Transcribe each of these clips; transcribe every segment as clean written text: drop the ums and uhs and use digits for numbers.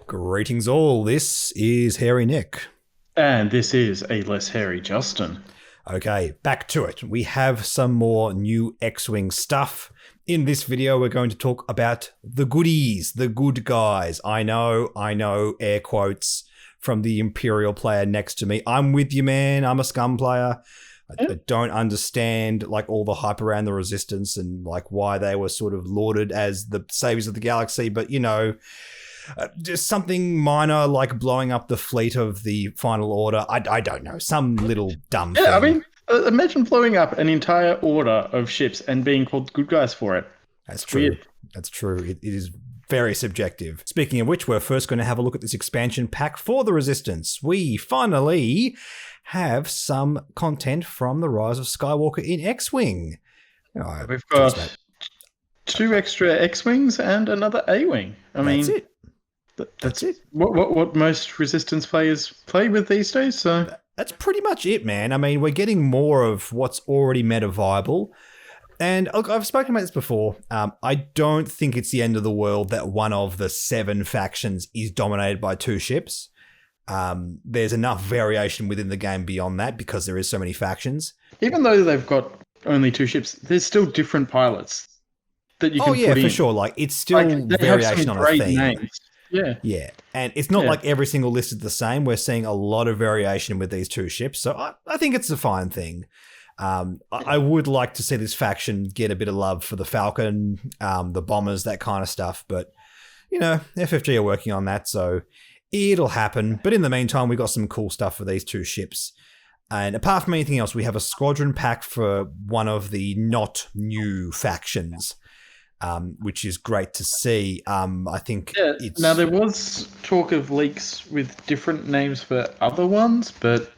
Greetings all, this is Hairy Nick. And this is a less hairy Justin. Okay, back to it. We have some more new X-Wing stuff. In this video, we're going to talk about the goodies, the good guys. I know, air quotes from the Imperial player next to me. I'm with you, man. I'm a scum player. I don't understand like all the hype around the Resistance and like why they were sort of lauded as the saviors of the galaxy, but you know, just something minor like blowing up the fleet of the Final Order. I don't know, some little dumb thing. I mean, imagine blowing up an entire order of ships and being called good guys for it. That's true. Weird. That's true. It is very subjective. Speaking of which, we're first going to have a look at this expansion pack for the Resistance. We finally have some content from the Rise of Skywalker in X-Wing. We've got 2 extra X-Wings and another A-Wing. That's it. That's it. What most Resistance players play with these days. So that's pretty much it, man. I mean, we're getting more of what's already meta viable. And look, I've spoken about this before. I don't think it's the end of the world that one of the 7 factions is dominated by 2 ships. There's enough variation within the game beyond that because there is so many factions. Even though they've got only 2 ships, there's still different pilots that you can put in. Oh yeah, for sure. Like it's still like, variation on a theme. Names. Yeah. And it's not like every single list is the same. We're seeing a lot of variation with these 2 ships. So I think it's a fine thing. I would like to see this faction get a bit of love for the Falcon, the bombers, that kind of stuff. But, you know, FFG are working on that, so it'll happen. But in the meantime, we got some cool stuff for these 2 ships. And apart from anything else, we have a squadron pack for one of the not new factions. Which is great to see. I think it's... Now, there was talk of leaks with different names for other ones, but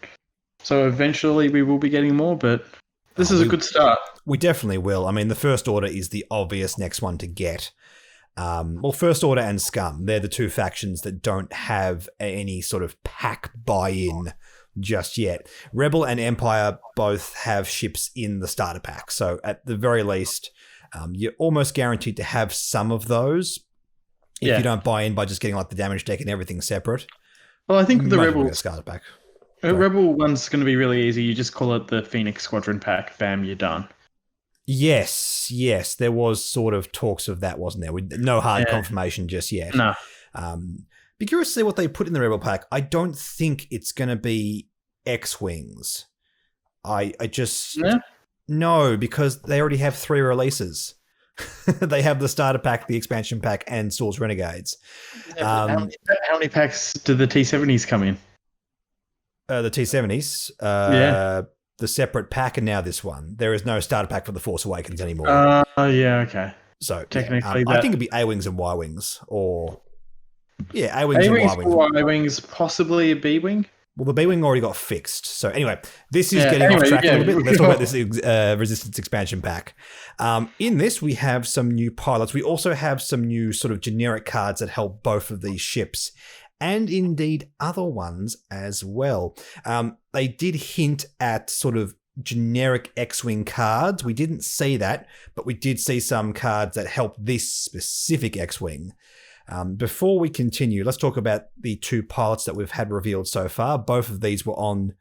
so eventually we will be getting more, but this is a good start. We definitely will. I mean, the First Order is the obvious next one to get. Well, First Order and Scum, they're the 2 factions that don't have any sort of pack buy-in just yet. Rebel and Empire both have ships in the starter pack, so at the very least... you're almost guaranteed to have some of those if you don't buy in by just getting like the damage deck and everything separate. Well, I think the Rebel pack. Rebel one's going to be really easy. You just call it the Phoenix Squadron pack. Bam, you're done. Yes. There was sort of talks of that, wasn't there? With no hard confirmation just yet. No. Be curious to see what they put in the Rebel pack. I don't think it's going to be X-Wings. I just... Yeah. No, because they already have 3 releases. They have the starter pack, the expansion pack, and Swords Renegades. How many packs do the T70s come in? The T70s. The separate pack, and now this one. There is no starter pack for the Force Awakens anymore. Okay. So technically, I think it'd be A-Wings and Y-Wings, or A-Wings and Y-Wings. Y-Wings, possibly a B-Wing. Well, the B-Wing already got fixed. So anyway, this is getting off track a little bit. Let's talk about this Resistance expansion pack. In this, we have some new pilots. We also have some new sort of generic cards that help both of these ships, and indeed other ones as well. They did hint at sort of generic X-Wing cards. We didn't see that, but we did see some cards that help this specific X-Wing. Before we continue, let's talk about the 2 pilots that we've had revealed so far. Both of these were on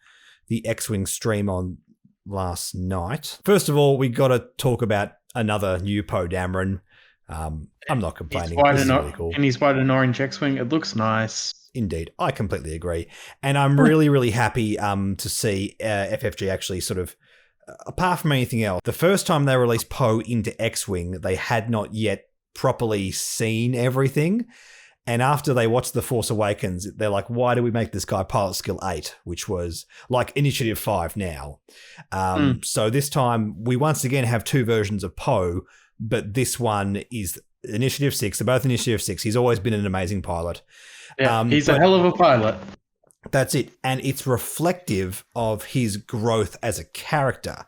the X-Wing stream on last night. First of all, we got to talk about another new Poe Dameron. I'm not complaining. This is really cool. And he's white and orange X-Wing. It looks nice. Indeed. I completely agree. And I'm really, really happy to see FFG actually sort of, apart from anything else, the first time they released Poe into X-Wing, they had not yet properly seen everything, and after they watched The Force Awakens, they're like, why do we make this guy pilot skill 8, which was like Initiative 5 now? So this time we once again have 2 versions of Poe, but this one is Initiative 6. They're both Initiative 6. He's always been an amazing pilot. He's a hell of a pilot. That's it, and it's reflective of his growth as a character.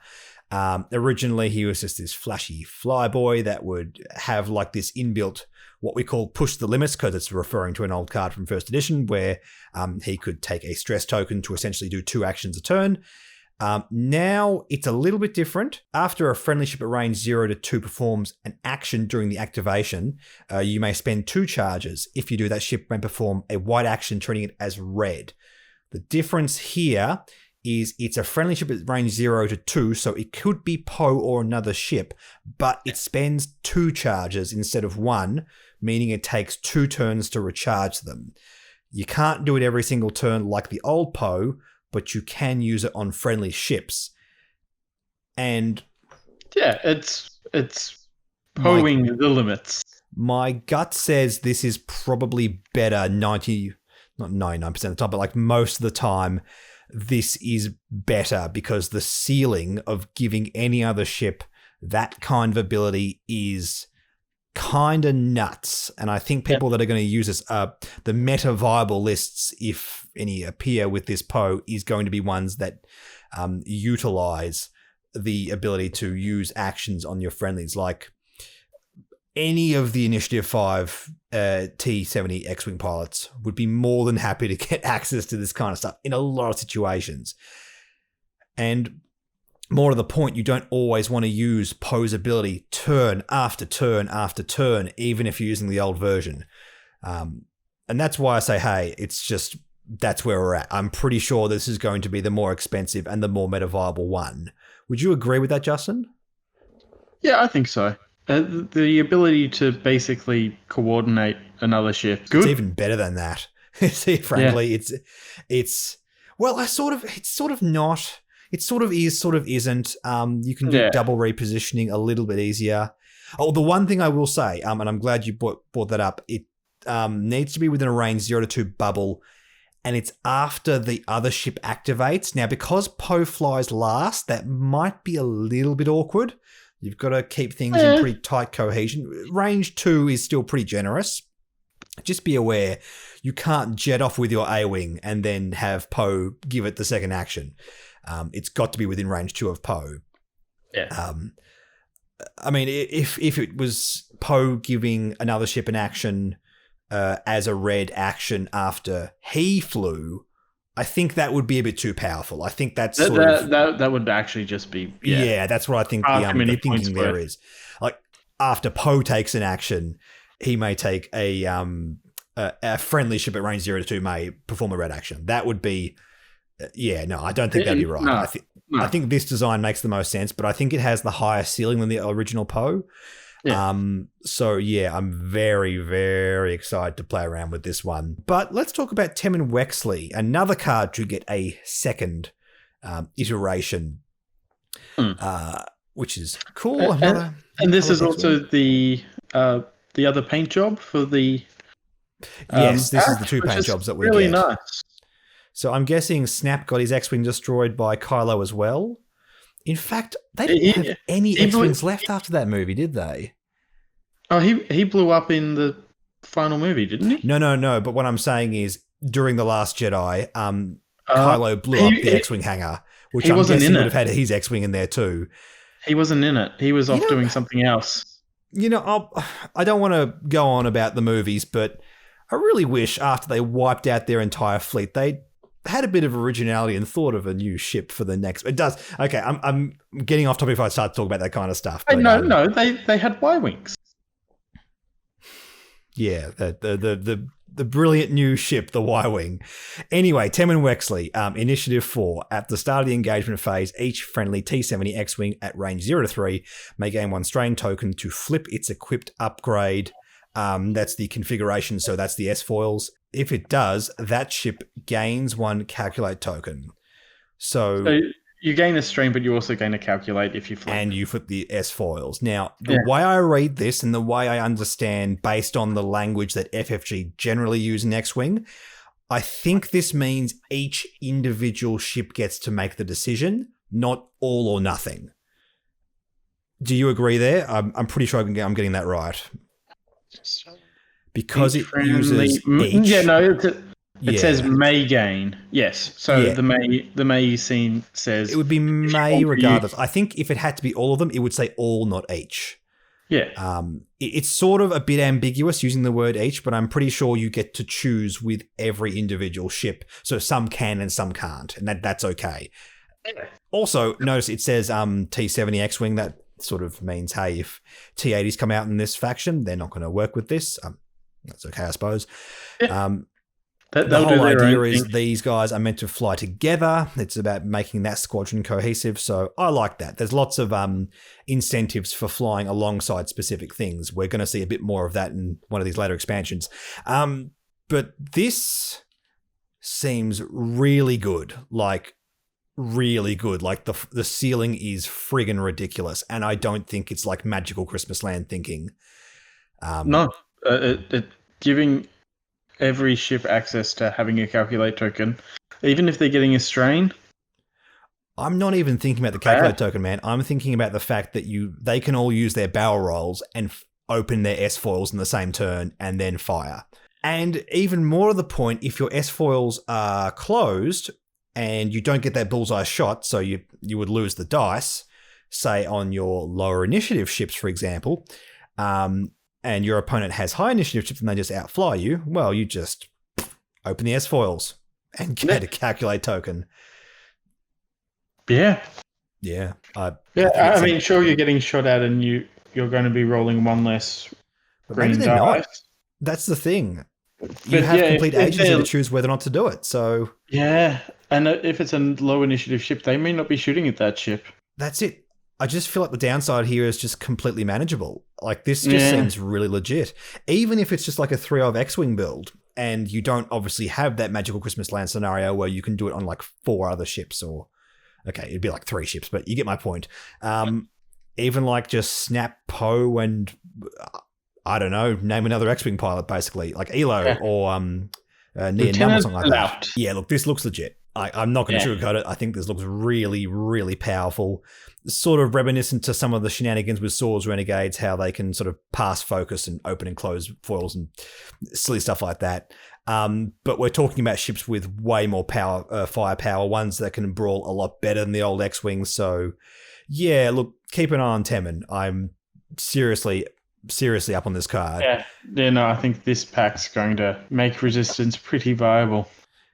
Originally, he was just this flashy flyboy that would have like this inbuilt, what we call push the limits, because it's referring to an old card from first edition where he could take a stress token to essentially do 2 actions a turn. Now it's a little bit different. After a friendly ship at range 0 to 2 performs an action during the activation, you may spend 2 charges. If you do, that ship may perform a white action, treating it as red. The difference here is it's a friendly ship at range 0 to 2, so it could be Poe or another ship, but it spends 2 charges instead of 1, meaning it takes 2 turns to recharge them. You can't do it every single turn like the old Poe, but you can use it on friendly ships. And yeah, it's Poeing the limits. My gut says this is probably better not 99% of the time, but like most of the time, this is better because the ceiling of giving any other ship that kind of ability is kind of nuts. And I think people that are going to use this, the meta viable lists, if any appear with this Poe, is going to be ones that utilize the ability to use actions on your friendlies. Like any of the Initiative 5 T-70 X-Wing pilots would be more than happy to get access to this kind of stuff in a lot of situations. And more to the point, you don't always want to use Poe's ability turn after turn after turn, even if you're using the old version. And that's why I say, hey, it's just, that's where we're at. I'm pretty sure this is going to be the more expensive and the more meta viable one. Would you agree with that, Justin? Yeah, I think so. The ability to basically coordinate another ship. Good. It's even better than that. See, frankly, it's well, it's sort of not. It sort of is, sort of isn't. You can do double repositioning a little bit easier. Oh, the one thing I will say, and I'm glad you brought that up, it needs to be within a range 0 to 2 bubble, and it's after the other ship activates. Now, because Poe flies last, that might be a little bit awkward. You've got to keep things in pretty tight cohesion. Range 2 is still pretty generous. Just be aware, you can't jet off with your Awing and then have Poe give it the second action. It's got to be within range 2 of Poe. Yeah. I mean, if it was Poe giving another ship an action as a red action after he flew, I think that would be a bit too powerful. I think that's that would actually just be that's what I think the thinking there is. Like after Poe takes an action, he may take a friendly ship at range 0 to 2 may perform a red action. That would be I don't think that'd be right. I think this design makes the most sense, but I think it has the higher ceiling than the original Poe. Yeah. I'm very, very excited to play around with this one. But let's talk about Temmin Wexley, another card to get a second iteration, which is cool. And this is also the other paint job for the... Yes, this is the 2 paint jobs that we really get. Nice. So I'm guessing Snap got his X-Wing destroyed by Kylo as well. In fact, they didn't have any X-Wings left after that movie, did they? Oh, he blew up in the final movie, didn't he? No. But what I'm saying is, during The Last Jedi, Kylo blew up the X-Wing hangar, which I'm guessing would have had his X-Wing in there too. He wasn't in it. He was off doing something else. I don't want to go on about the movies, but I really wish after they wiped out their entire fleet, they had a bit of originality and thought of a new ship for the next. It does. Okay, I'm getting off topic if I start to talk about that kind of stuff. But, no, they had Y-Wings. Yeah, the brilliant new ship, the Y-Wing. Anyway, Temmin Wexley, Initiative 4. At the start of the engagement phase, each friendly T-70 X-Wing at range 0 to 3 may gain 1 strain token to flip its equipped upgrade. That's the configuration, so that's the S-foils. If it does, that ship gains 1 calculate token. So you gain a strain, but you also gain a calculate if you flip. And you flip the S-foils. Now, the way I read this and the way I understand based on the language that FFG generally use in X-Wing, I think this means each individual ship gets to make the decision, not all or nothing. Do you agree there? I'm pretty sure I'm getting that right. Because it uses each. Yeah, no, it says may gain. Yes. So the may scene says... It would be may regardless. I think if it had to be all of them, it would say all, not each. Yeah. It's sort of a bit ambiguous using the word each, but I'm pretty sure you get to choose with every individual ship. So some can and some can't, and that's okay. Also, notice it says T70 X-Wing. That sort of means, hey, if T80s come out in this faction, they're not going to work with this. That's okay, I suppose. Yeah. The whole idea is these guys are meant to fly together. It's about making that squadron cohesive. So I like that. There's lots of incentives for flying alongside specific things. We're going to see a bit more of that in one of these later expansions. But this seems really good. Like, really good. Like, the ceiling is friggin' ridiculous. And I don't think it's like magical Christmas land thinking. No. Giving every ship access to having a calculate token, even if they're getting a strain. I'm not even thinking about the calculate token, man. I'm thinking about the fact that they can all use their barrel rolls and open their S-foils in the same turn and then fire. And even more to the point, if your S-foils are closed and you don't get that bullseye shot, so you would lose the dice, say on your lower initiative ships, for example, and your opponent has high initiative ships and they just outfly you, well, you just open the S-foils and get a calculate token. Yeah. Yeah. I mean, sure, you're getting shot at and you're going to be rolling one less green dice. Not. That's the thing. You have complete agency to choose whether or not to do it. So yeah, and if it's a low initiative ship, they may not be shooting at that ship. That's it. I just feel like the downside here is just completely manageable. Like, this just seems really legit. Even if it's just like a 3 of X-Wing build and you don't obviously have that magical Christmas land scenario where you can do it on like 4 other ships or, okay, it'd be like 3 ships, but you get my point. Even like just snap Poe and, I don't know, name another X-Wing pilot basically, like Elo or Near Num or something like that. Yeah, look, this looks legit. I'm not going to sugarcoat it. I think this looks really, really powerful. Sort of reminiscent to some of the shenanigans with Swords Renegades, how they can sort of pass focus and open and close foils and silly stuff like that. But we're talking about ships with way more power, firepower, ones that can brawl a lot better than the old X-Wings. So, yeah, look, keep an eye on Temin. I'm seriously up on this card. Yeah, no, I think this pack's going to make Resistance pretty viable.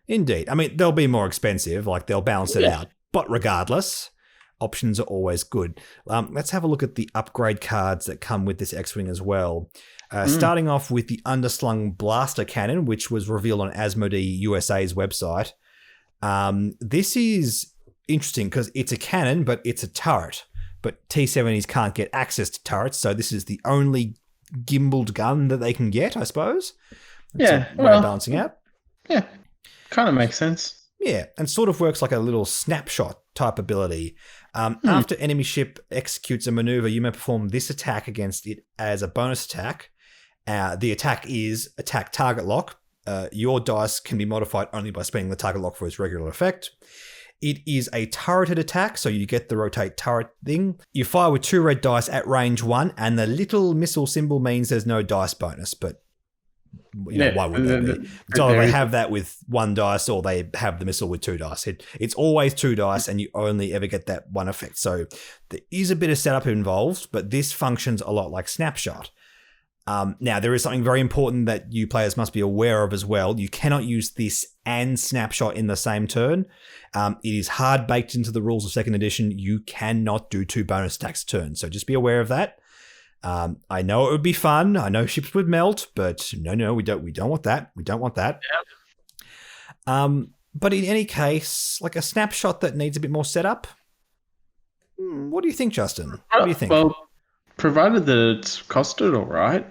Indeed. I mean, they'll be more expensive, like they'll balance it out. But regardless, options are always good. Let's have a look at the upgrade cards that come with this X-Wing as well. Starting off with the Underslung Blaster Cannon, which was revealed on Asmodee USA's website. This is interesting because it's a cannon, but it's a turret. But T-70s can't get access to turrets, so this is the only gimbaled gun that they can get, I suppose. That's balancing out. Yeah. Kind of makes sense. Yeah, and sort of works like a little snapshot type ability. After enemy ship executes a maneuver, you may perform this attack against it as a bonus attack. The attack is attack target lock. Your dice can be modified only by spending the target lock for its regular effect. It is a turreted attack, so you get the rotate turret thing. You fire with 2 red dice at range 1, and the little missile symbol means there's no dice bonus, but why would that be? It's either they have that with 1 dice or they have the missile with 2 dice. It's always 2 dice and you only ever get that one effect. So there is a bit of setup involved, but this functions a lot like Snapshot. Now, there is something very important that you players must be aware of as well. You cannot use this and Snapshot in the same turn. It is hard baked into the rules of 2nd edition. You cannot do 2 bonus attacks a turn. So just be aware of that. I know it would be fun. I know ships would melt, but no, we don't want that. We don't want that. Yeah. But in any case, like a snapshot that needs a bit more setup. What do you think, Justin? What do you think? Well, provided that it's costed all right.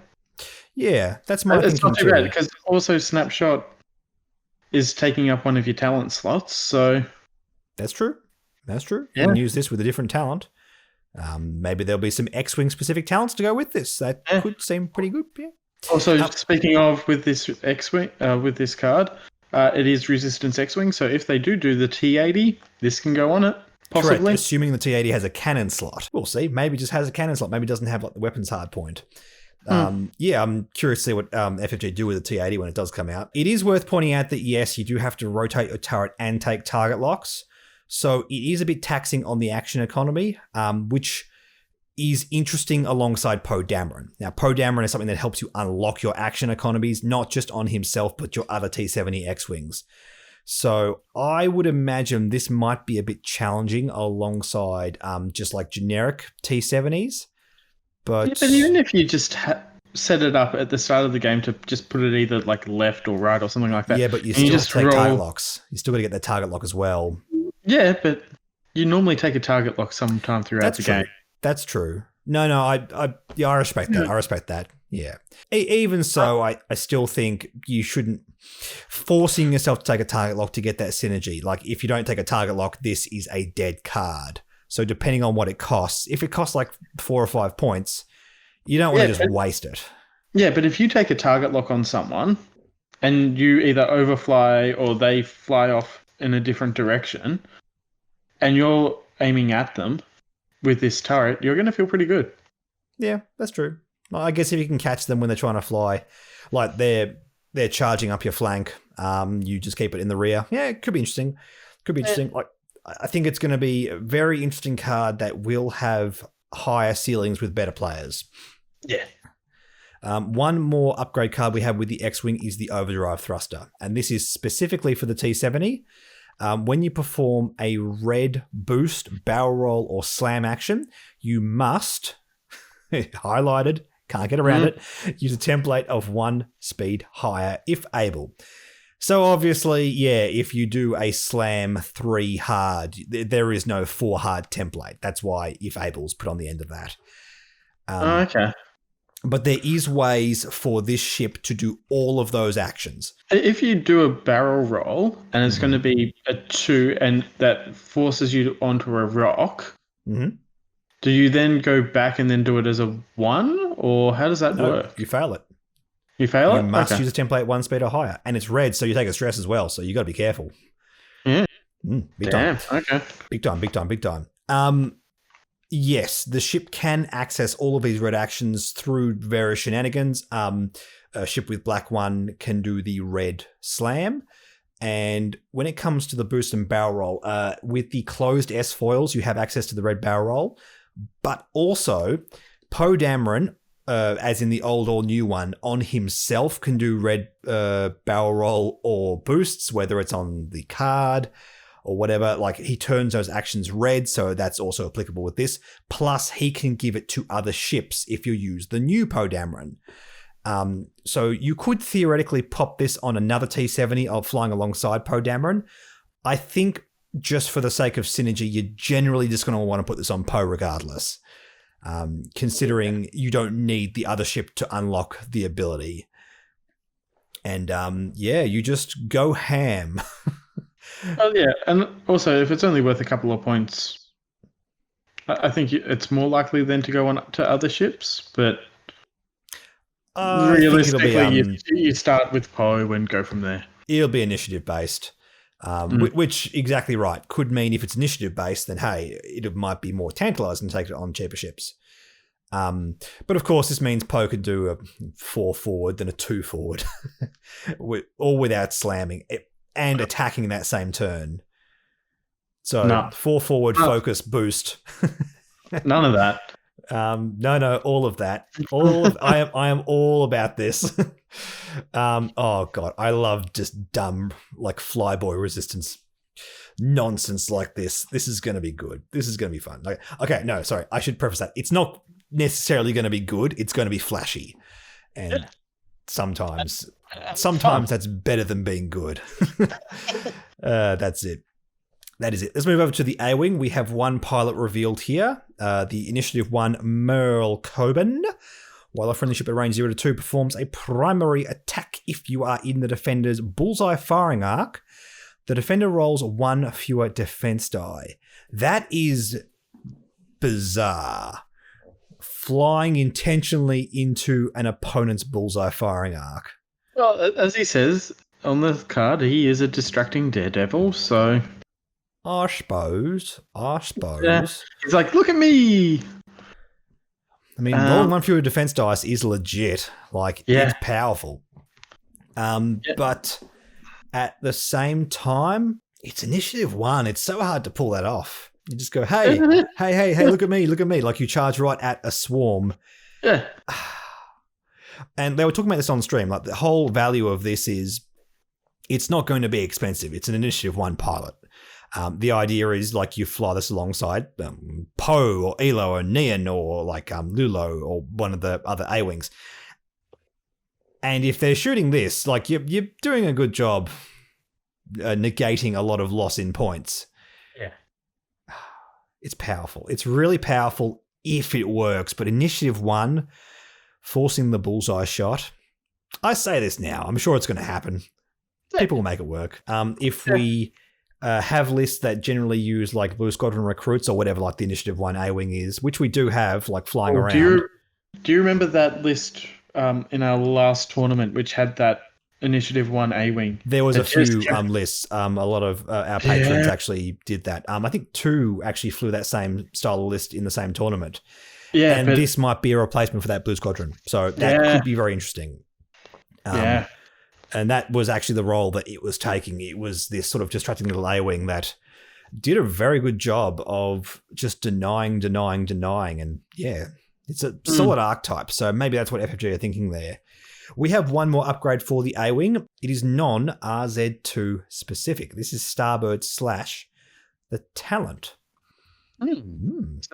Yeah, that's my thinking. It's not too bad because also snapshot is taking up one of your talent slots. So that's true. That's true. Yeah. You can use this with a different talent. Maybe there'll be some X-Wing specific talents to go with this. That could seem pretty good. Yeah. Also, speaking of with this X-Wing, with this card, it is Resistance X-Wing. So if they do the T80, this can go on it. Possibly. Correct, assuming the T80 has a cannon slot. We'll see. Maybe it just has a cannon slot. Maybe it doesn't have like the weapons hard point. Yeah, I'm curious to see what FFG do with the T80 when it does come out. It is worth pointing out that yes, you do have to rotate your turret and take target locks. So it is a bit taxing on the action economy, which is interesting alongside Poe Dameron. Now, Poe Dameron is something that helps you unlock your action economies, not just on himself, but your other T-70 X-Wings. So I would imagine this might be a bit challenging alongside just like generic T70s. But even if you just set it up at the start of the game to just put it either like left or right or something like that. Yeah, but you still have to take target locks. You still got to get the target lock as well. Yeah, but you normally take a target lock sometime throughout the game. That's true. No, I respect that. I respect that. Yeah. Even so, I still think you shouldn't forcing yourself to take a target lock to get that synergy. Like if you don't take a target lock, this is a dead card. So depending on what it costs, if it costs like 4 or 5 points, you don't want to just waste it. Yeah, but if you take a target lock on someone and you either overfly or they fly off in a different direction and you're aiming at them with this turret, you're going to feel pretty good. Yeah, that's true. Well, I guess if you can catch them when they're trying to fly, like they're charging up your flank, you just keep it in the rear. Yeah, it could be interesting. Like I think it's going to be a very interesting card that will have higher ceilings with better players. Yeah. One more upgrade card we have with the X-Wing is the Overdrive Thruster. And this is specifically for the T70. When you perform a red boost, barrel roll, or slam action, you must, highlighted, can't get around it, use a template of 1 speed higher if able. So obviously, yeah, if you do a slam 3 hard, there is no 4 hard template. That's why if able is put on the end of that. Okay. But there is ways for this ship to do all of those actions. If you do a barrel roll and it's going to be a 2 and that forces you onto a rock, do you then go back and then do it as a 1? Or how does that work? You fail it. You fail it? You must use a template 1 speed or higher. And it's red, so you take a stress as well. So you got to be careful. Yeah. Big time. Okay. Big time. Yes, the ship can access all of these red actions through various shenanigans. A ship with black 1 can do the red slam. And when it comes to the boost and barrel roll, with the closed S foils, you have access to the red barrel roll. But also, Poe Dameron, as in the old or new one, on himself can do red barrel roll or boosts, whether it's on the card or whatever. Like he turns those actions red, so that's also applicable with this. Plus, he can give it to other ships if you use the new Poe Dameron. So you could theoretically pop this on another T70 of flying alongside Poe Dameron. I think just for the sake of synergy, you're generally just going to want to put this on Poe regardless, considering you don't need the other ship to unlock the ability. And you just go ham. Oh, yeah. And also, if it's only worth a couple of points, I think it's more likely then to go on to other ships, but realistically, you start with Poe and go from there. It'll be initiative based, which exactly right. Could mean if it's initiative based, then hey, it might be more tantalizing to take it on cheaper ships. But of course, this means Poe could do a 4 forward, then a 2 forward, all without slamming and attacking that same turn. So 4 forward, focus, boost. None of that. No, all of that. I am all about this. Oh god, I love just dumb like flyboy resistance nonsense like this. This is going to be good. This is going to be fun. Okay, no, sorry. I should preface that. It's not necessarily going to be good. It's going to be flashy. And sometimes that's better than being good. That's it. That is it. Let's move over to the Awing. We have one pilot revealed here. The Initiative 1 Merle Coben. While a friendly ship at range 0 to 2 performs a primary attack if you are in the defender's bullseye firing arc, the defender rolls 1 fewer defense die. That is bizarre. Flying intentionally into an opponent's bullseye firing arc. Well, as he says on the card, he is a distracting daredevil, so... I suppose. Yeah. He's like, look at me! I mean, rolling 1 fewer defense dice is legit. Like, it's powerful. But at the same time, it's Initiative 1. It's so hard to pull that off. You just go, hey, look at me. Like you charge right at a swarm. Yeah. And they were talking about this on stream. Like the whole value of this is It's not going to be expensive. It's an Initiative 1 pilot. The idea is like you fly this alongside Poe or Elo or Neon or like Lulo or one of the other A-Wings. And if they're shooting this, like you're doing a good job negating a lot of loss in points. Yeah. It's powerful. It's really powerful if it works. But Initiative 1, forcing the bullseye shot. I say this now. I'm sure it's going to happen. People will make it work. If we have lists that generally use like Blue Squadron recruits or whatever, like the Initiative 1 A-Wing is, which we do have, like flying around. Do you remember that list in our last tournament, which had that Initiative 1 A-Wing? There was a few lists. A lot of our patrons actually did that. I think 2 actually flew that same style of list in the same tournament. Yeah, and this might be a replacement for that Blue Squadron. So that could be very interesting. And that was actually the role that it was taking. It was this sort of distracting little A-Wing that did a very good job of just denying. And yeah, it's a solid archetype. So maybe that's what FFG are thinking there. We have one more upgrade for the A-Wing. It is non-RZ2 specific. This is Starboard Slash, the talent. So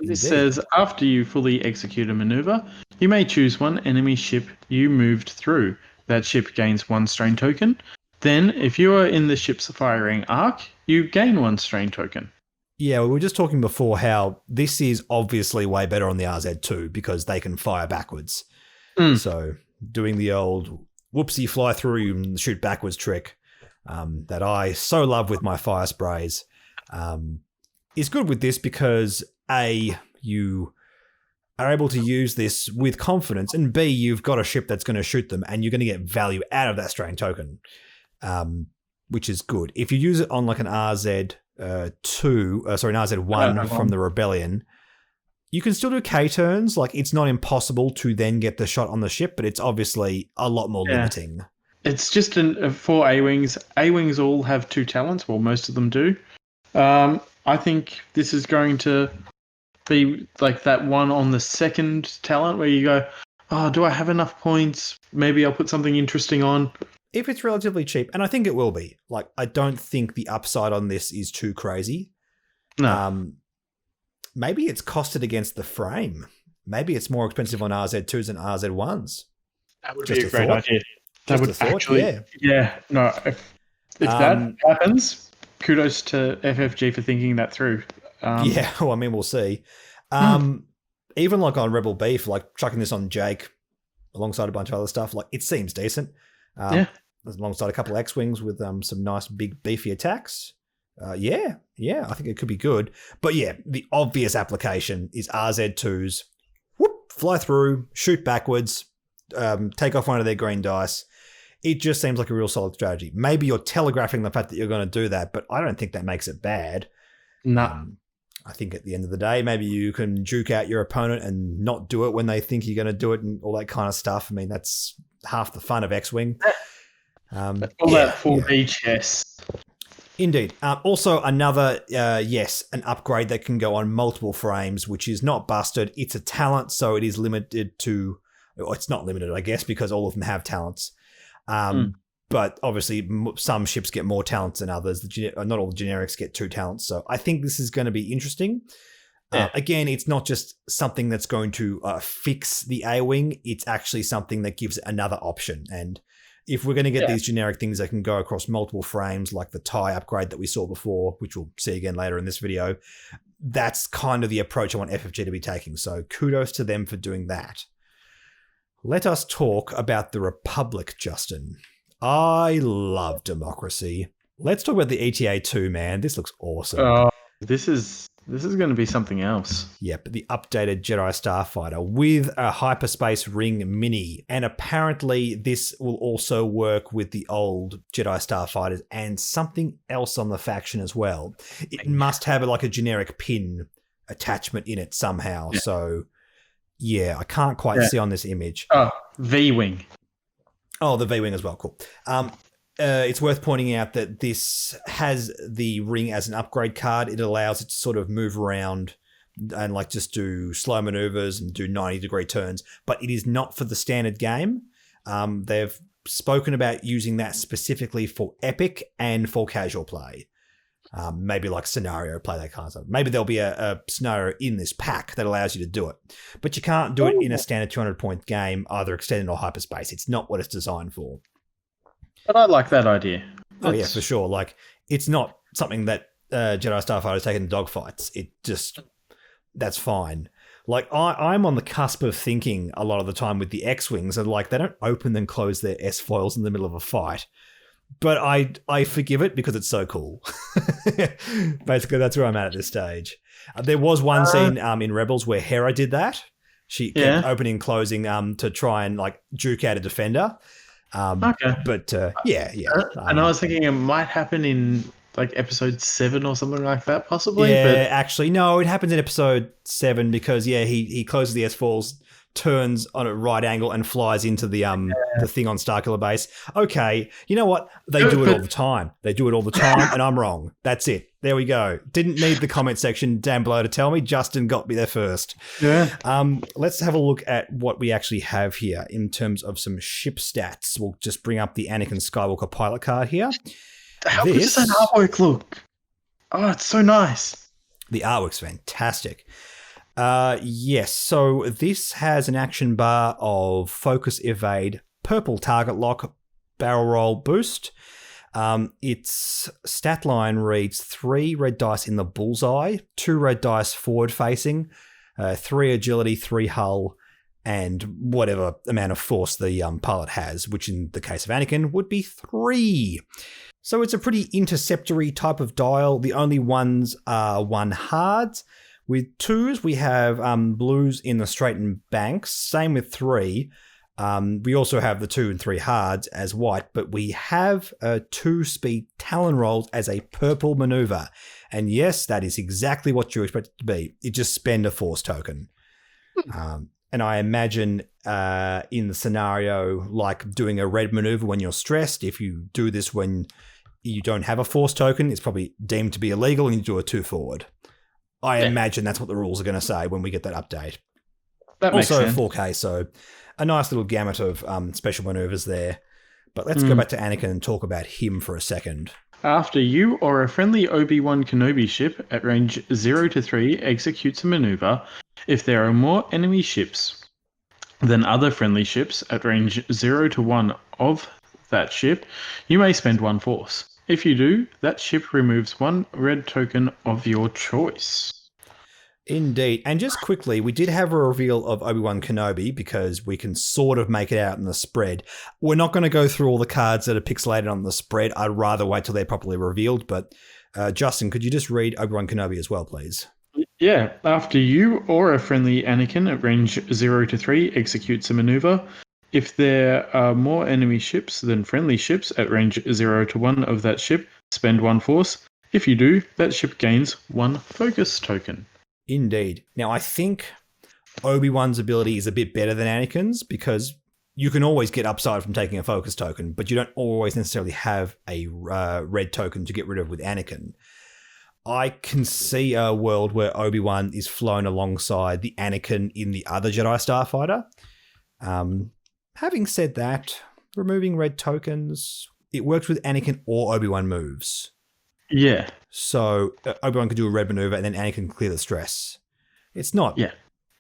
this says, after you fully execute a maneuver, you may choose one enemy ship you moved through. That ship gains 1 strain token. Then, if you are in the ship's firing arc, you gain 1 strain token. Yeah, we were just talking before how this is obviously way better on the RZ2 because they can fire backwards. So doing the old whoopsie fly through and shoot backwards trick that I so love with my fire sprays is good with this because A, you are able to use this with confidence, and B, you've got a ship that's going to shoot them and you're going to get value out of that strain token, which is good. If you use it on like an RZ1 from the Rebellion, you can still do K turns. Like it's not impossible to then get the shot on the ship, but it's obviously a lot more limiting. It's just for A-Wings. A-Wings all have 2 talents. Well, most of them do. I think this is going to be like that one on the second talent where you go, oh, do I have enough points? Maybe I'll put something interesting on. If it's relatively cheap, and I think it will be. Like, I don't think the upside on this is too crazy. No. Maybe it's costed against the frame. Maybe it's more expensive on RZ2s than RZ1s. That would be a great idea. That would actually, if that happens, kudos to FFG for thinking that through. Well, I mean, we'll see. Even like on Rebel Beef, like chucking this on Jake alongside a bunch of other stuff, like it seems decent. Alongside a couple of X-Wings with some nice big beefy attacks. I think it could be good. But yeah, the obvious application is RZ2s. Fly through, shoot backwards, take off one of their green dice. It just seems like a real solid strategy. Maybe you're telegraphing the fact that you're going to do that, but I don't think that makes it bad. No. I think at the end of the day, maybe you can juke out your opponent and not do it when they think you're going to do it and all that kind of stuff. I mean, that's half the fun of X-Wing. All that 4D chess. Indeed. Also, another, an upgrade that can go on multiple frames, which is not busted. It's a talent, so it is limited to... Well, it's not limited, I guess, because all of them have talents. But obviously, some ships get more talents than others. Not all the generics get 2 talents. So I think this is going to be interesting. Again, it's not just something that's going to fix the A-Wing. It's actually something that gives another option. And if we're going to get these generic things that can go across multiple frames, like the TIE upgrade that we saw before, which we'll see again later in this video, that's kind of the approach I want FFG to be taking. So kudos to them for doing that. Let us talk about the Republic, Justin. I love democracy. Let's talk about the ETA 2, man. This looks awesome. This is going to be something else. Yep, the updated Jedi Starfighter with a hyperspace ring mini. And apparently this will also work with the old Jedi Starfighters and something else on the faction as well. It must have like a generic pin attachment in it somehow. Yeah. So, I can't quite see on this image. Vwing. Oh, the Vwing as well. Cool. It's worth pointing out that this has the ring as an upgrade card. It allows it to sort of move around and like just do slow maneuvers and do 90-degree turns, but it is not for the standard game. They've spoken about using that specifically for epic and for casual play. Maybe like scenario play, that kind of stuff. Maybe there'll be a scenario in this pack that allows you to do it. But you can't do it in a standard 200-point game, either extended or hyperspace. It's not what it's designed for. But I like that idea. Oh, yeah, for sure. Like, it's not something that Jedi Starfighters take in dogfights. It just... That's fine. Like, I'm on the cusp of thinking a lot of the time with the X-Wings, and like, they don't open and close their S-foils in the middle of a fight. But I forgive it because it's so cool. Basically, that's where I'm at this stage. There was one scene in Rebels where Hera did that. She kept opening and closing to try and like juke out a defender. Okay. But yeah. And I was thinking it might happen in like episode 7 or something like that, possibly. Yeah, but actually, no, it happens in episode 7 because he closes the S-Falls, turns on a right angle and flies into the thing on Starkiller Base. Okay, you know what? They do it all the time. They do it all the time, and I'm wrong. That's it. There we go. Didn't need the comment section down below to tell me. Justin got me there first. Yeah. Let's have a look at what we actually have here in terms of some ship stats. We'll just bring up the Anakin Skywalker pilot card here. How good does that artwork look? Oh, it's so nice. The artwork's fantastic. Yes, so this has an action bar of focus, evade, purple target lock, barrel roll, boost. Its stat line reads 3 red dice in the bullseye, 2 red dice forward facing, 3 agility, 3 hull, and whatever amount of force the pilot has, which in the case of Anakin would be 3. So it's a pretty interceptory type of dial. The only ones are 1 hards. With 2s, we have blues in the straightened banks. Same with 3. We also have the 2 and 3 hards as white, but we have 2-speed Talon rolls as a purple maneuver. And yes, that is exactly what you expect it to be. You just spend a force token. And I imagine in the scenario, like doing a red maneuver when you're stressed, if you do this when you don't have a force token, it's probably deemed to be illegal and you do a 2 forward. I imagine that's what the rules are going to say when we get that update. That makes also sense. 4K, so a nice little gamut of special maneuvers there. But let's go back to Anakin and talk about him for a second. After you or a friendly Obi-Wan Kenobi ship at range 0 to 3 executes a maneuver, if there are more enemy ships than other friendly ships at range 0 to 1 of that ship, you may spend 1 force. If you do, that ship removes 1 red token of your choice. Indeed. And just quickly, we did have a reveal of Obi-Wan Kenobi because we can sort of make it out in the spread. We're not going to go through all the cards that are pixelated on the spread. I'd rather wait till they're properly revealed. But Justin, could you just read Obi-Wan Kenobi as well, please? Yeah. After you or a friendly Anakin at range 0 to 3 executes a maneuver, if there are more enemy ships than friendly ships at range 0 to 1 of that ship, spend 1 force. If you do, that ship gains 1 focus token. Indeed. Now, I think Obi-Wan's ability is a bit better than Anakin's because you can always get upside from taking a focus token, but you don't always necessarily have a red token to get rid of with Anakin. I can see a world where Obi-Wan is flown alongside the Anakin in the other Jedi Starfighter. Having said that, removing red tokens, it works with Anakin or Obi-Wan moves. Yeah. So Obi-Wan could do a red maneuver and then Anakin can clear the stress. It's not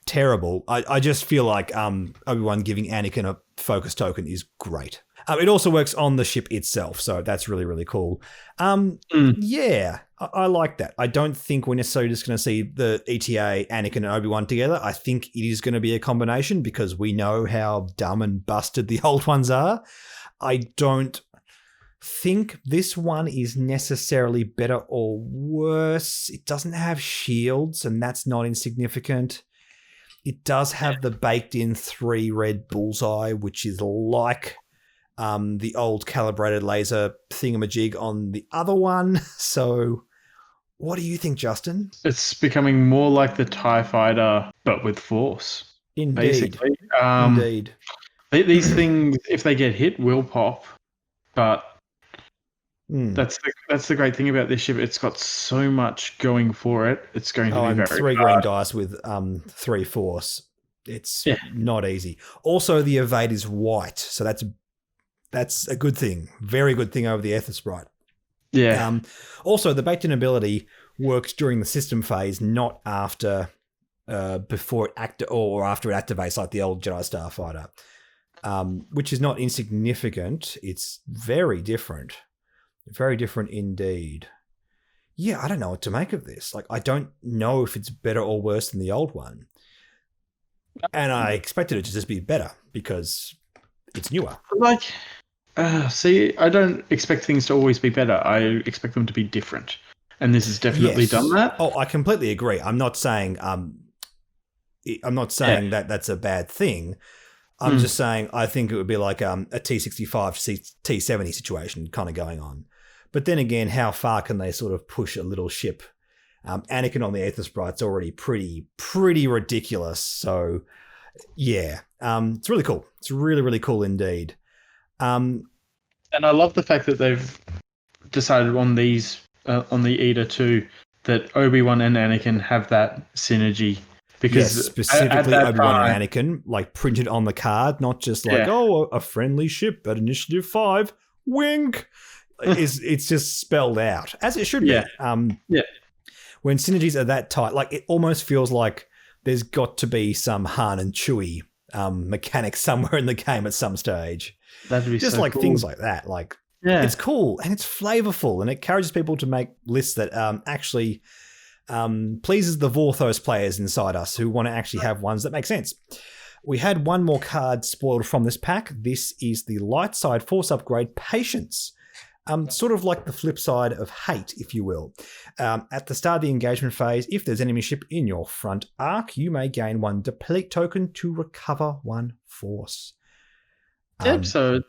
terrible. I just feel like Obi-Wan giving Anakin a focus token is great. It also works on the ship itself, so that's really, really cool. Yeah, I like that. I don't think we're necessarily just going to see the ETA, Anakin, and Obi-Wan together. I think it is going to be a combination because we know how dumb and busted the old ones are. I don't think this one is necessarily better or worse. It doesn't have shields, and that's not insignificant. It does have the baked-in 3 red bullseye, which is like the old calibrated laser thingamajig on the other one. So what do you think, Justin? It's becoming more like the TIE fighter, but with force. Indeed. Basically. Indeed. These things, if they get hit, will pop. But that's the great thing about this ship. It's got so much going for it. It's going to be very 3 green dice with 3 force. It's not easy. Also, the evade is white, so that's That's a good thing. Very good thing over the Aethersprite. Yeah. Also, the baked-in ability works during the system phase, not after, before it or after it activates, like the old Jedi Starfighter, which is not insignificant. It's very different. Very different indeed. Yeah, I don't know what to make of this. Like, I don't know if it's better or worse than the old one. And I expected it to just be better because it's newer. Like, see, I don't expect things to always be better. I expect them to be different. And this has definitely done that. Oh, I completely agree. I'm not saying that that's a bad thing. I'm just saying I think it would be like a T65 to T70 situation kind of going on. But then again, how far can they sort of push a little ship? Anakin on the Aethersprite's already pretty ridiculous. So, yeah, it's really cool. It's really, really cool indeed. And I love the fact that they've decided on these on the Eater too that Obi-Wan and Anakin have that synergy. Because specifically Obi-Wan and Anakin, like printed on the card, not just like, a friendly ship at Initiative 5, wink. It's just spelled out, as it should be. When synergies are that tight, like it almost feels like there's got to be some Han and Chewie mechanic somewhere in the game at some stage. That'd be just so like cool. Things like that. Like it's cool and it's flavorful and it encourages people to make lists that actually pleases the Vorthos players inside us who want to actually have ones that make sense. We had one more card spoiled from this pack. This is the light side force upgrade, Patience. Sort of like the flip side of Hate, if you will. At the start of the engagement phase, if there's enemy ship in your front arc, you may gain 1 deplete token to recover 1 force. So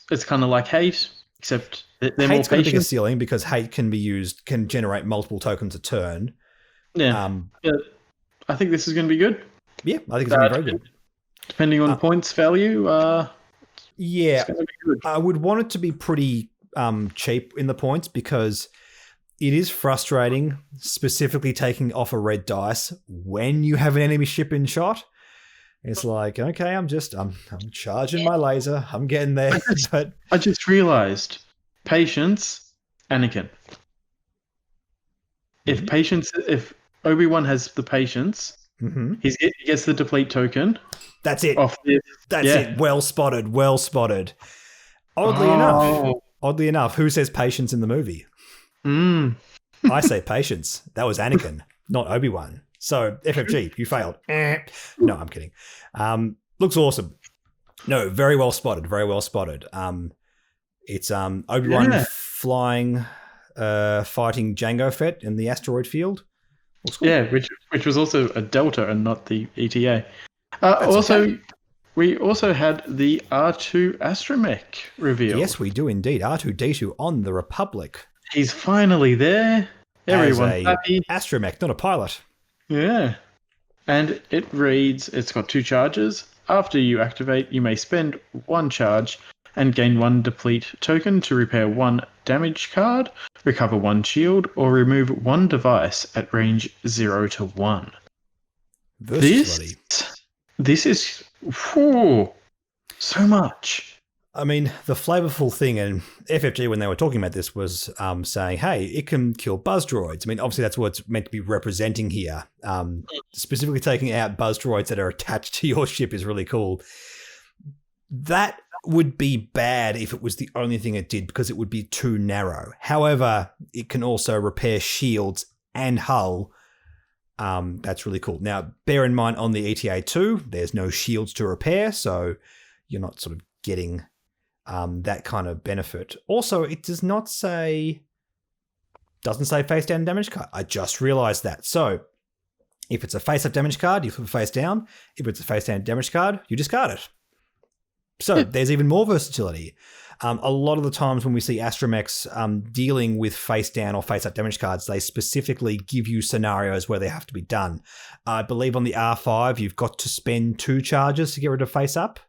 it's kind of like Hate, except they're more Hate's got a bigger patient. ceiling because Hate can generate multiple tokens a turn. Yeah. I think this is going to be good. Yeah, I think it's going to be very good. Depending on points value, yeah, it's going to be good. I would want it to be pretty cheap in the points because it is frustrating, specifically taking off a red dice when you have an enemy ship in shot. It's like, okay, I'm charging my laser. I'm getting there. But I just realized Patience, Anakin. If Obi-Wan has the Patience, he gets the deplete token. That's it. That's it. Well spotted. Well spotted. Oddly enough, who says Patience in the movie? I say Patience. That was Anakin, not Obi-Wan. So, FFG, you failed. No, I'm kidding. Looks awesome. No, very well spotted. Very well spotted. It's Obi-Wan flying, fighting Jango Fett in the asteroid field. Looks cool. Yeah, which was also a Delta and not the ETA. We also had the R2 Astromech reveal. Yes, we do indeed. R2-D2 on the Republic. He's finally there. Everyone's happy. Astromech, not a pilot. Yeah. And it reads, it's got 2 charges. After you activate, you may spend 1 charge and gain 1 deplete token to repair 1 damage card, recover 1 shield, or remove 1 device at range 0 to 1. This is so much. I mean, the flavorful thing, and FFG, when they were talking about this, was saying, hey, it can kill buzz droids. I mean, obviously that's what it's meant to be representing here. Specifically taking out buzz droids that are attached to your ship is really cool. That would be bad if it was the only thing it did because it would be too narrow. However, it can also repair shields and hull. That's really cool. Now, bear in mind on the ETA 2, there's no shields to repair, so you're not sort of getting that kind of benefit. Also, it doesn't say face down damage card. I just realized that. So if it's a face up damage card, you flip it face down. If it's a face down damage card, you discard it. So there's even more versatility. A lot of the times when we see astromechs dealing with face down or face up damage cards, they specifically give you scenarios where they have to be done. I believe on the R5, you've got to spend 2 charges to get rid of face up.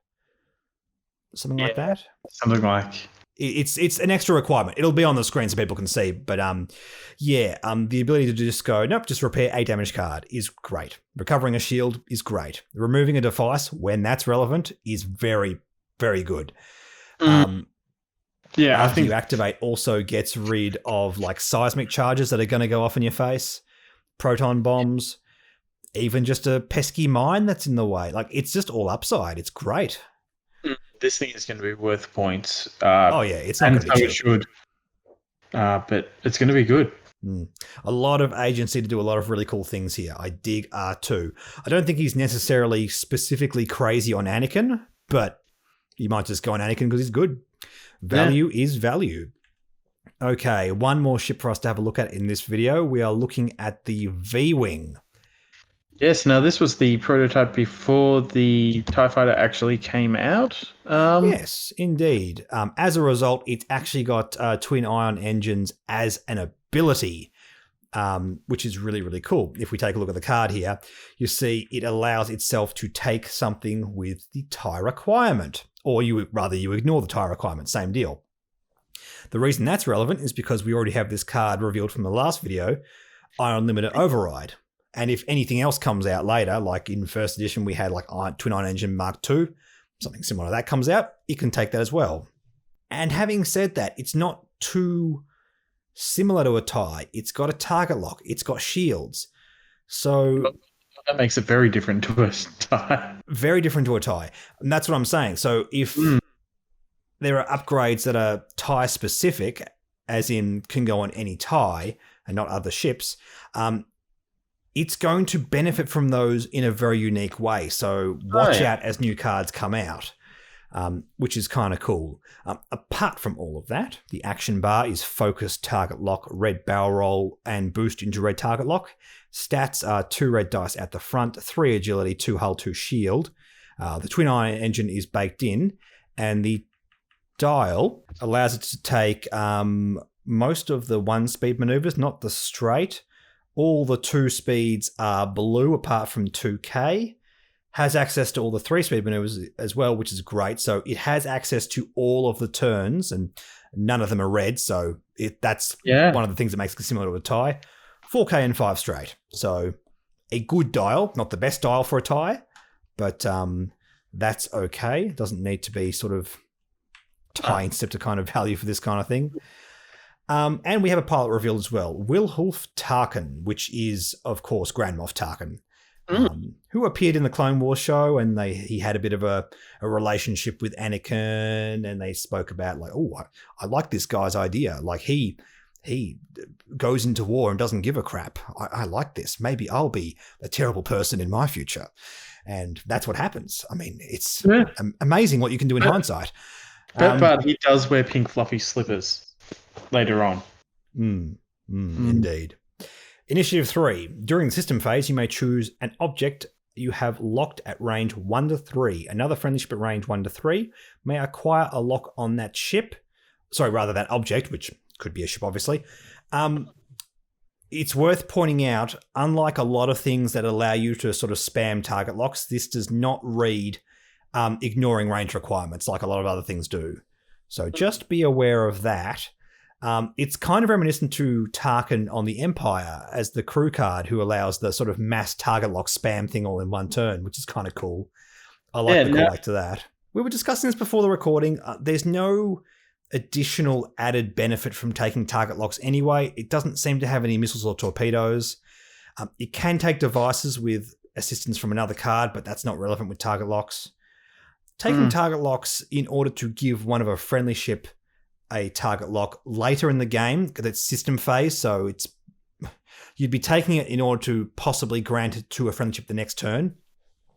Something like that. Something like it's an extra requirement. It'll be on the screen so people can see. But the ability to just go, nope, just repair a damage card is great. Recovering a shield is great. Removing a device when that's relevant is very, very good. Yeah, after you activate also gets rid of like seismic charges that are going to go off in your face, proton bombs, even just a pesky mine that's in the way. Like, it's just all upside. It's great. This thing is going to be worth points. Oh yeah, it's not going to be cheap. It should. But it's going to be good. A lot of agency to do a lot of really cool things here. I dig R2. I don't think he's necessarily specifically crazy on Anakin, but you might just go on Anakin because he's good. Value is value. Okay, one more ship for us to have a look at in this video. We are looking at the Vwing. Yes, now this was the prototype before the TIE Fighter actually came out. Yes, indeed. As a result, it's actually got twin ion engines as an ability, which is really, really cool. If we take a look at the card here, you see it allows itself to take something with the TIE requirement, or you ignore the TIE requirement, same deal. The reason that's relevant is because we already have this card revealed from the last video, Ion Limiter Override. And if anything else comes out later, like in first edition, we had like Twin Ion Engine Mark II, something similar to that comes out, it can take that as well. And having said that, it's not too similar to a TIE. It's got a target lock. It's got shields. So that makes it very different to a TIE. Very different to a TIE. And that's what I'm saying. So if there are upgrades that are TIE specific, as in can go on any TIE and not other ships, it's going to benefit from those in a very unique way. So watch out as new cards come out, which is kind of cool. Apart from all of that, the action bar is focus, target lock, red barrel roll, and boost into red target lock. Stats are 2 red dice at the front, 3 agility, 2 hull, 2 shield. The twin ion engine is baked in, and the dial allows it to take most of the 1-speed maneuvers, not the straight. All the 2 speeds are blue apart from 2K. Has access to all the 3-speed maneuvers as well, which is great. So it has access to all of the turns, and none of them are red. So that's one of the things that makes it similar to a TIE. 4K and 5 straight. So a good dial, not the best dial for a TIE, but that's okay. It doesn't need to be sort of TIE Inceptor kind of value for this kind of thing. And we have a pilot revealed as well, Wilhulf Tarkin, which is, of course, Grand Moff Tarkin, who appeared in the Clone Wars show, and he had a bit of a relationship with Anakin, and they spoke about like, oh, I like this guy's idea. Like he goes into war and doesn't give a crap. I like this. Maybe I'll be a terrible person in my future. And that's what happens. I mean, it's amazing what you can do in hindsight. But he does wear pink fluffy slippers later on. Indeed. Initiative 3. During the system phase, you may choose an object you have locked at range 1 to 3. Another friendly ship at range 1 to 3 may acquire a lock on that ship. That object, which could be a ship, obviously. It's worth pointing out, unlike a lot of things that allow you to sort of spam target locks, this does not read ignoring range requirements like a lot of other things do. So just be aware of that. It's kind of reminiscent to Tarkin on the Empire as the crew card, who allows the sort of mass target lock spam thing all in one turn, which is kind of cool. I like the callback to that. We were discussing this before the recording. There's no additional added benefit from taking target locks anyway. It doesn't seem to have any missiles or torpedoes. It can take devices with assistance from another card, but that's not relevant with target locks. Taking target locks in order to give one of a friendly ship a target lock later in the game, because it's system phase, so you'd be taking it in order to possibly grant it to a friendly ship the next turn,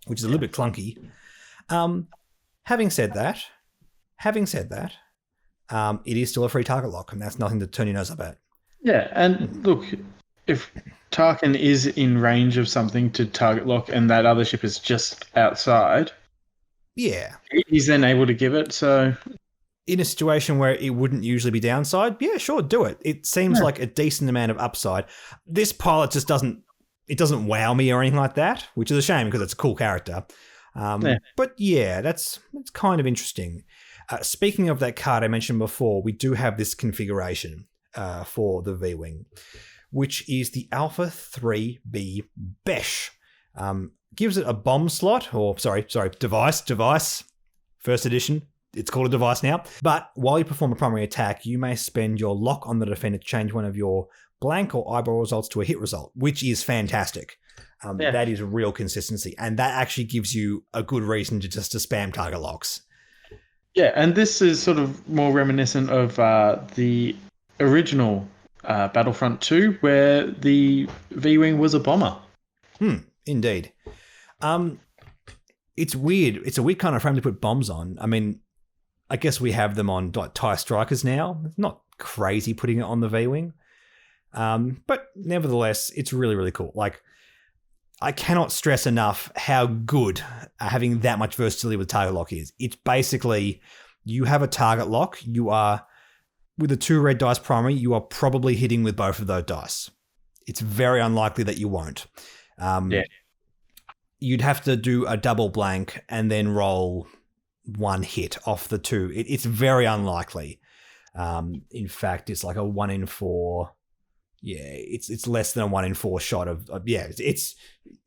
which is a little bit clunky. Having said that, it is still a free target lock, and that's nothing to turn your nose up at. Yeah, and look, if Tarkin is in range of something to target lock and that other ship is just outside, he's then able to give it, so in a situation where it wouldn't usually be downside, yeah, sure, do it. It seems like a decent amount of upside. This pilot just doesn't wow me or anything like that, which is a shame because it's a cool character. But yeah, that's kind of interesting. Speaking of that card I mentioned before, we do have this configuration for the Vwing, which is the Alpha 3B Besh. Gives it a bomb slot, device, first edition. it's called a device now. But while you perform a primary attack, you may spend your lock on the defender to change one of your blank or eyeball results to a hit result, which is fantastic. That is real consistency. And that actually gives you a good reason to spam target locks. Yeah, and this is sort of more reminiscent of the original Battlefront 2, where the Vwing was a bomber. Indeed. It's weird. It's a weird kind of frame to put bombs on. I mean, I guess we have them on like TIE Strikers now. It's not crazy putting it on the Vwing. But nevertheless, it's really, really cool. Like, I cannot stress enough how good having that much versatility with target lock is. It's basically, you have a target lock, you are, with a 2 red dice primary, you are probably hitting with both of those dice. It's very unlikely that you won't. You'd have to do a double blank and then roll 1 hit off the 2. It's very unlikely. In fact, it's like a 1 in 4. Yeah, it's less than a 1 in 4 shot of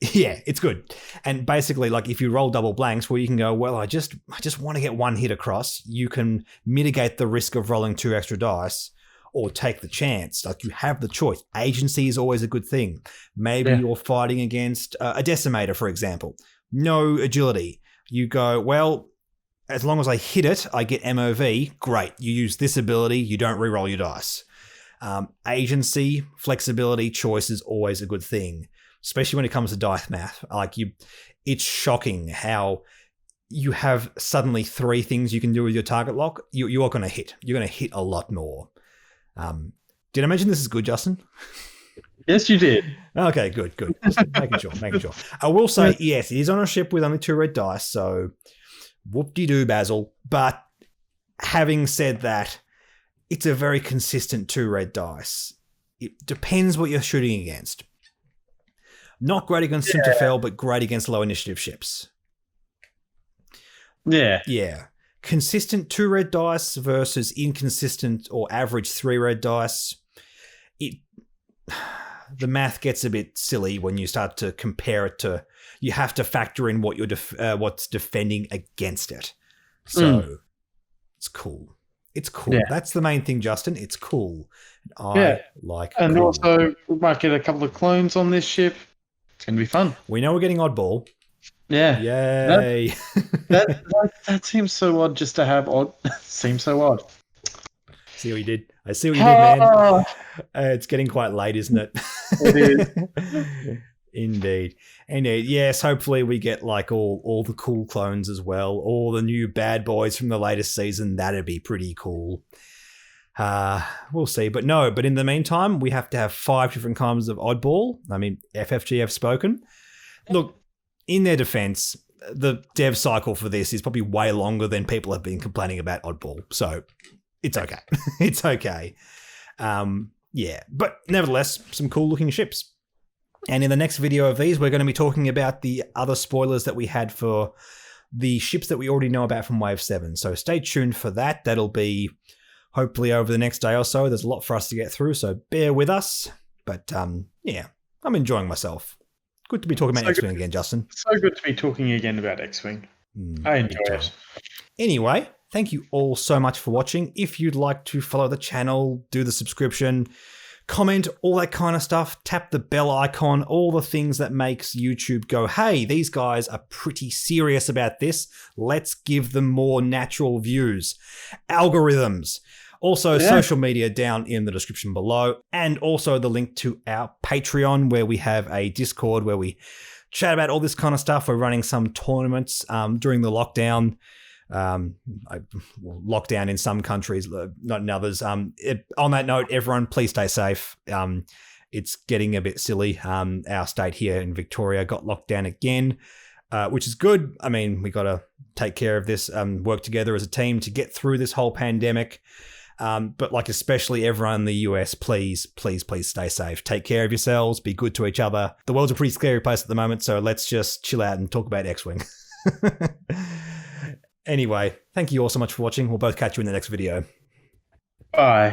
it's good. And basically, like, if you roll double blanks, where you can go, well, I just want to get 1 hit across, you can mitigate the risk of rolling 2 extra dice or take the chance. Like, you have the choice. Agency is always a good thing. Maybe you're fighting against a decimator, for example. No agility. You go, well, as long as I hit it, I get MOV. Great. You use this ability. You don't re-roll your dice. Agency, flexibility, choice is always a good thing, especially when it comes to dice math. Like, it's shocking how you have suddenly 3 things you can do with your target lock. You are going to hit. You're going to hit a lot more. Did I mention this is good, Justin? Yes, you did. Okay, good. Just making sure. I will say, yes, it is on a ship with only 2 red dice, so whoop-de-doo, Basil. But having said that, it's a very consistent 2 red dice. It depends what you're shooting against. Not great against Winterfell, but great against low initiative ships. Yeah. Consistent 2 red dice versus inconsistent or average 3 red dice. The math gets a bit silly when you start to compare it to. You have to factor in what what's defending against it. So it's cool. It's cool. That's the main thing, Justin. It's cool. I like And cool. also, we might get a couple of clones on this ship. It's going to be fun. We know we're getting oddball. Yeah. Yay. That seems so odd just to have odd. Seems so odd. See what you did? I see what you did, man. It's getting quite late, isn't it? It is. Indeed. Yes, hopefully we get like all the cool clones as well. All the new bad boys from the latest season. That'd be pretty cool. We'll see. But in the meantime, we have to have 5 different kinds of oddball. I mean, FFG have spoken. Look, in their defense, the dev cycle for this is probably way longer than people have been complaining about oddball. So it's okay. It's okay. But nevertheless, some cool looking ships. And in the next video of these, we're going to be talking about the other spoilers that we had for the ships that we already know about from Wave 7. So stay tuned for that. That'll be hopefully over the next day or so. There's a lot for us to get through, so bear with us. But I'm enjoying myself. Good to be talking about X-Wing again, Justin. So good to be talking again about X-Wing. I enjoy it. Anyway, thank you all so much for watching. If you'd like to follow the channel, do the subscription, comment, all that kind of stuff, tap the bell icon, all the things that makes YouTube go, hey, these guys are pretty serious about this. Let's give them more natural views. Algorithms. Also, social media down in the description below, and also the link to our Patreon, where we have a Discord where we chat about all this kind of stuff. We're running some tournaments during the lockdown. Lockdown in some countries, not in others. On that note, everyone, please stay safe. It's getting a bit silly. Our state here in Victoria got locked down again, which is good. I mean, we got to take care of this, work together as a team to get through this whole pandemic. But like, especially everyone in the US, please stay safe. Take care of yourselves. Be good to each other. The world's a pretty scary place at the moment, so let's just chill out and talk about X-Wing. Anyway, thank you all so much for watching. We'll both catch you in the next video. Bye.